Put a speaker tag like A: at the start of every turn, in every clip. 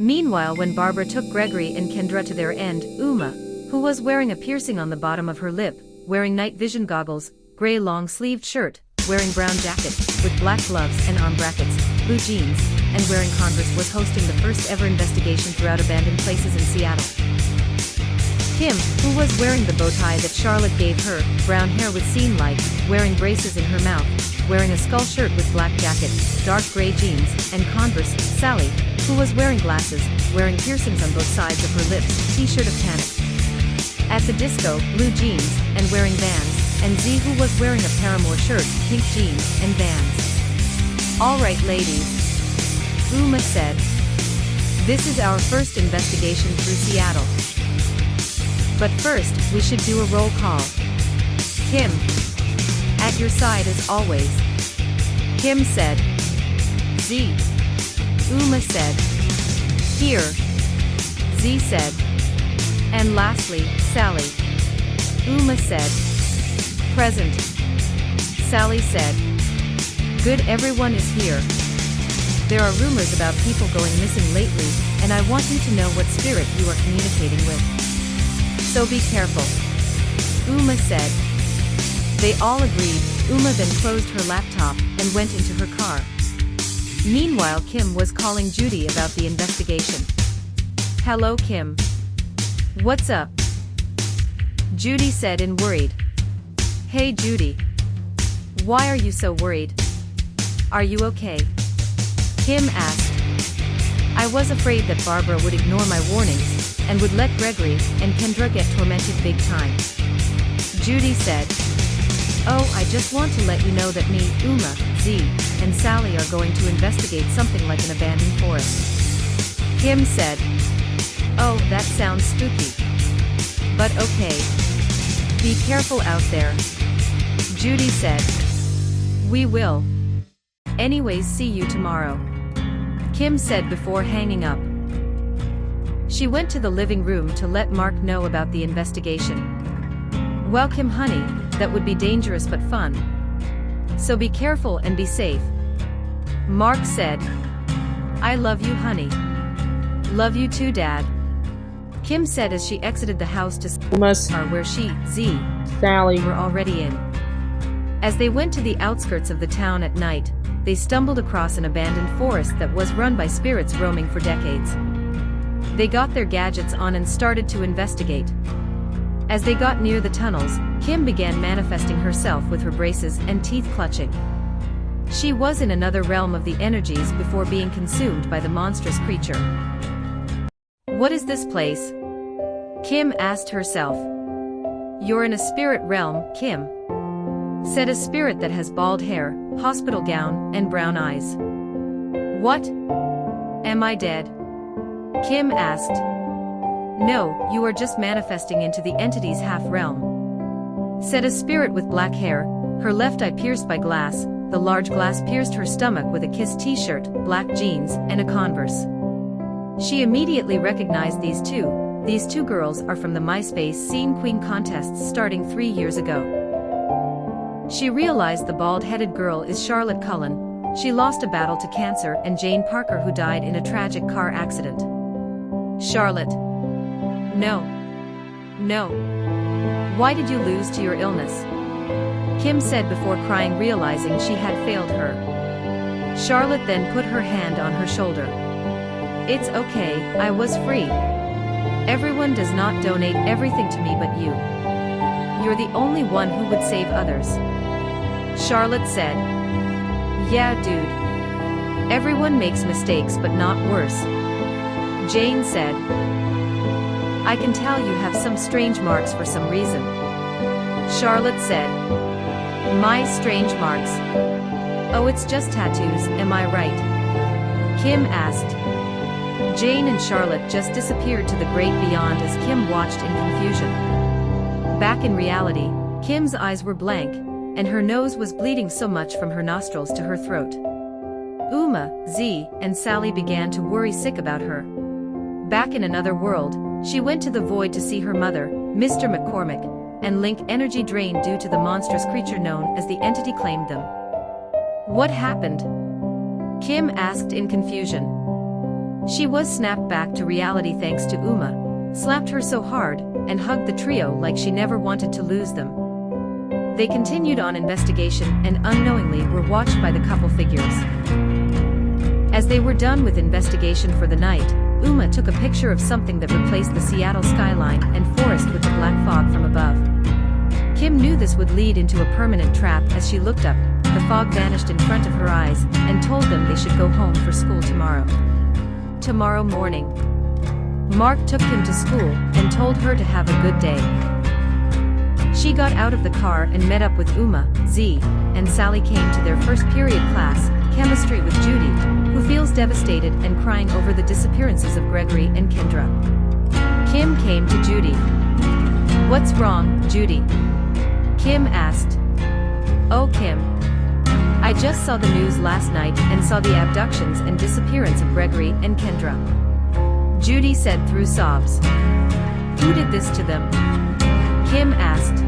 A: Meanwhile, when Barbara took Gregory and Kendra to their end, Uma, who was wearing a piercing on the bottom of her lip, wearing night vision goggles, gray long-sleeved shirt, wearing brown jacket, with black gloves and arm brackets, blue jeans, and wearing Converse, was hosting the first ever investigation throughout abandoned places in Seattle. Kim, who was wearing the bow tie that Charlotte gave her, brown hair with seam light, wearing braces in her mouth, wearing a skull shirt with black jacket, dark gray jeans, and Converse. Sally, who was wearing glasses, wearing piercings on both sides of her lips, t-shirt of Panic at the Disco, blue jeans, and wearing Vans, and Z, who was wearing a Paramore shirt, pink jeans, and Vans. "Alright ladies," Uma said. "This is our first investigation through Seattle. But first, we should do a roll call. Kim, at your side as always," Kim said. "Z," Uma said. "Here," Z said. "And lastly, Sally," Uma said. "Present," Sally said. "Good, everyone is here. There are rumors about people going missing lately, and I want you to know what spirit you are communicating with. So be careful," Uma said. They all agreed. Uma then closed her laptop and went into her car. Meanwhile, Kim was calling Judy about the investigation. "Hello Kim. What's up?" Judy said in worried. "Hey Judy. Why are you so worried? Are you okay?" Kim asked. "I was afraid that Barbara would ignore my warnings, and would let Gregory and Kendra get tormented big time," Judy said. "Oh, I just want to let you know that me, Uma, Z, and Sally are going to investigate something like an abandoned forest," Kim said. "Oh, that sounds spooky. But okay. Be careful out there," Judy said. "We will. Anyways, see you tomorrow," Kim said before hanging up. She went to the living room to let Mark know about the investigation. "Well Kim honey, that would be dangerous but fun. So be careful and be safe," Mark said. "I love you honey." "Love you too Dad," Kim said as she exited the house to car where she, Z,
B: Sally
A: were already in. As they went to the outskirts of the town at night, they stumbled across an abandoned forest that was run by spirits roaming for decades. They got their gadgets on and started to investigate. As they got near the tunnels, Kim began manifesting herself with her braces and teeth clutching. She was in another realm of the energies before being consumed by the monstrous creature. "What is this place?" Kim asked herself. "You're in a spirit realm, Kim," said a spirit that has bald hair, hospital gown, and brown eyes. "What? Am I dead?" Kim asked. "No, you are just manifesting into the entity's half-realm," said a spirit with black hair, her left eye pierced by glass. The large glass pierced her stomach with a Kiss t-shirt, black jeans, and a Converse. She immediately recognized these two. These two girls are from the MySpace Scene Queen contests starting 3 years ago. She realized the bald-headed girl is Charlotte Cullen. She lost a battle to cancer, and Jane Parker, who died in a tragic car accident. "Charlotte. No. No. Why did you lose to your illness?" Kim said before crying, realizing she had failed her. Charlotte then put her hand on her shoulder. "It's okay, I was free. Everyone does not donate everything to me but you. You're the only one who would save others," Charlotte said. "Yeah dude. Everyone makes mistakes but not worse," Jane said. "I can tell you have some strange marks for some reason," Charlotte said. "My strange marks? Oh, it's just tattoos, am I right?" Kim asked. Jane and Charlotte just disappeared to the great beyond as Kim watched in confusion. Back in reality, Kim's eyes were blank, and her nose was bleeding so much from her nostrils to her throat. Uma, Z, and Sally began to worry sick about her. Back in another world, she went to the void to see her mother, Mr. McCormick, and Link energy drained due to the monstrous creature known as the entity claimed them. "What happened?" Kim asked in confusion. She was snapped back to reality thanks to Uma, slapped her so hard, and hugged the trio like she never wanted to lose them. They continued on investigation and unknowingly were watched by the couple figures. As they were done with investigation for the night, Uma took a picture of something that replaced the Seattle skyline and forest with the black fog from above. Kim knew this would lead into a permanent trap. As she looked up, the fog vanished in front of her eyes and told them they should go home for school tomorrow. Tomorrow morning, Mark took Kim to school and told her to have a good day. She got out of the car and met up with Uma, Z, and Sally came to their first period class, chemistry, with Judy, who feels devastated and crying over the disappearances of Gregory and Kendra. Kim came to Judy. "What's wrong, Judy?" Kim asked. "Oh, Kim. I just saw the news last night and saw the abductions and disappearance of Gregory and Kendra," Judy said through sobs. "Who did this to them?" Kim asked.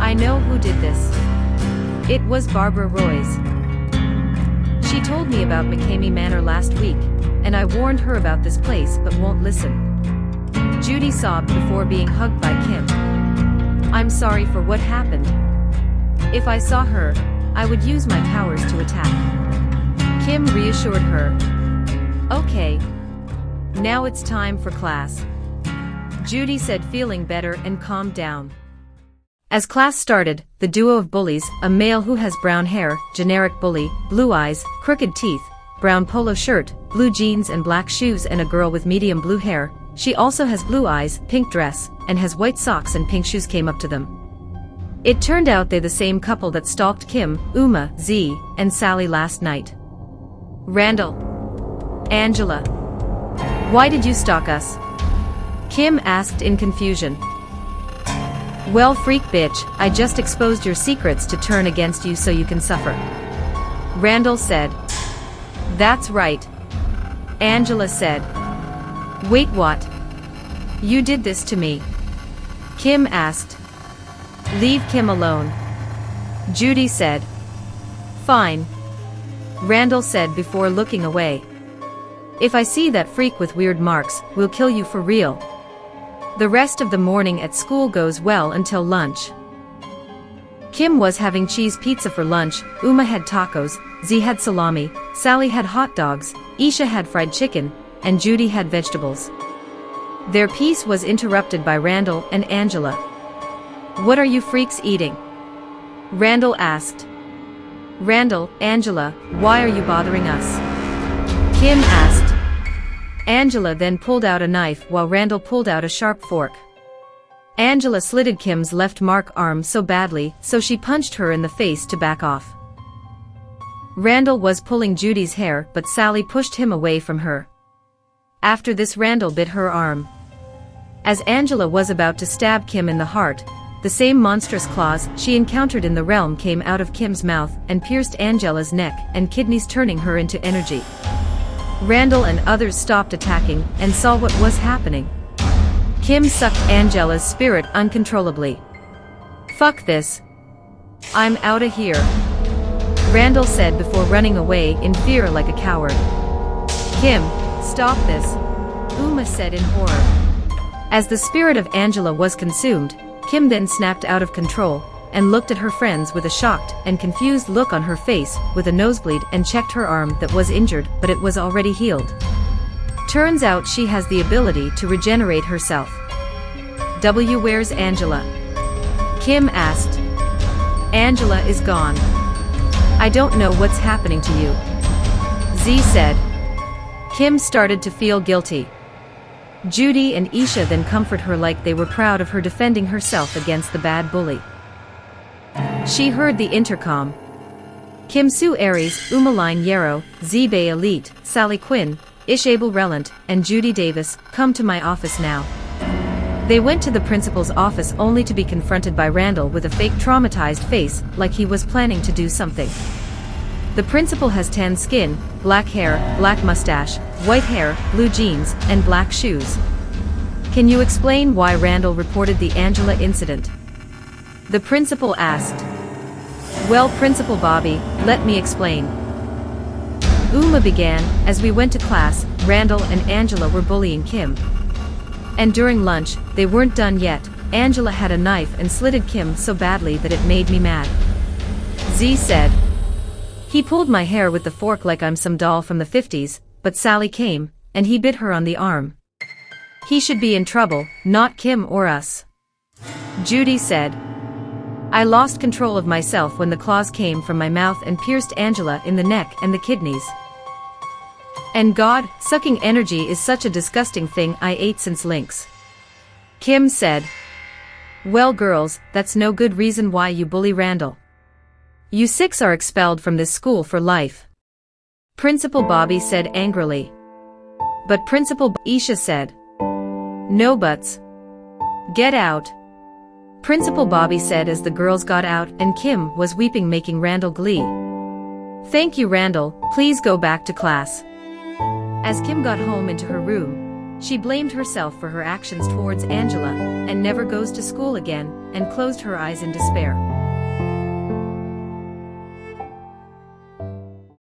A: "I know who did this. It was Barbara Royce. She told me about McCamey Manor last week, and I warned her about this place but won't listen," Judy sobbed before being hugged by Kim. "I'm sorry for what happened. If I saw her, I would use my powers to attack." Kim reassured her. "Okay. Now it's time for class," Judy said, feeling better and calmed down. As class started, the duo of bullies, a male who has brown hair, generic bully, blue eyes, crooked teeth, brown polo shirt, blue jeans and black shoes, and a girl with medium blue hair, she also has blue eyes, pink dress, and has white socks and pink shoes, came up to them. It turned out they're the same couple that stalked Kim, Uma, Z, and Sally last night. "Randall. Angela. Why did you stalk us?" Kim asked in confusion. "Well, freak bitch, I just exposed your secrets to turn against you so you can suffer," Randall said. "That's right," Angela said. "Wait, what? You did this to me?" Kim asked. "Leave Kim alone," Judy said. "Fine," Randall said before looking away. "If I see that freak with weird marks, we'll kill you for real." The rest of the morning at school goes well until lunch. Kim was having cheese pizza for lunch, Uma had tacos, Z had salami, Sally had hot dogs, Isha had fried chicken, and Judy had vegetables. Their peace was interrupted by Randall and Angela. "What are you freaks eating?" Randall asked. "Randall, Angela, why are you bothering us?" Kim asked. Angela then pulled out a knife while Randall pulled out a sharp fork. Angela slitted Kim's left arm so badly, so she punched her in the face to back off. Randall was pulling Judy's hair, but Sally pushed him away from her. After this, Randall bit her arm. As Angela was about to stab Kim in the heart, the same monstrous claws she encountered in the realm came out of Kim's mouth and pierced Angela's neck and kidneys, turning her into energy. Randall and others stopped attacking and saw what was happening. Kim sucked Angela's spirit uncontrollably. "Fuck this. I'm outta here," Randall said before running away in fear like a coward. "Kim, stop this," Uma said in horror. As the spirit of Angela was consumed, Kim then snapped out of control and looked at her friends with a shocked and confused look on her face, with a nosebleed, and checked her arm that was injured, but it was already healed. Turns out she has the ability to regenerate herself. "Where's Angela?" Kim asked. "Angela is gone. I don't know what's happening to you," Z said. Kim started to feel guilty. Judy and Isha then comfort her like they were proud of her defending herself against the bad bully. She heard the intercom. Kim Sue Aries, Umaline Yarrow, Z Bay Elite, Sally Quinn, Ish Abel Relent, and Judy Davis, "Come to my office now." They went to the principal's office only to be confronted by Randall with a fake traumatized face, like he was planning to do something. The principal has tan skin, black hair, black mustache, white hair, blue jeans, and black shoes. "Can you explain why Randall reported the Angela incident?" the principal asked. "Well, Principal Bobby, let me explain. Uma began. As we went to class, Randall and Angela were bullying Kim. And during lunch, they weren't done yet. Angela had a knife and slitted Kim so badly that it made me mad. Z said. He pulled my hair with the fork like I'm some doll from the 50s, but Sally came, and he bit her on the arm. He should be in trouble, not Kim or us. Judy said. I lost control of myself when the claws came from my mouth and pierced Angela in the neck and the kidneys. And God, sucking energy is such a disgusting thing. I ate since Lynx. Kim said. Well girls, that's no good reason why you bully Randall. You 6 are expelled from this school for life. Principal Bobby said angrily. But Principal Isha said. No buts. Get out. Principal Bobby said as the girls got out and Kim was weeping, making Randall glee. Thank you Randall, please go back to class. As Kim got home into her room, she blamed herself for her actions towards Angela and never goes to school again and closed her eyes in despair.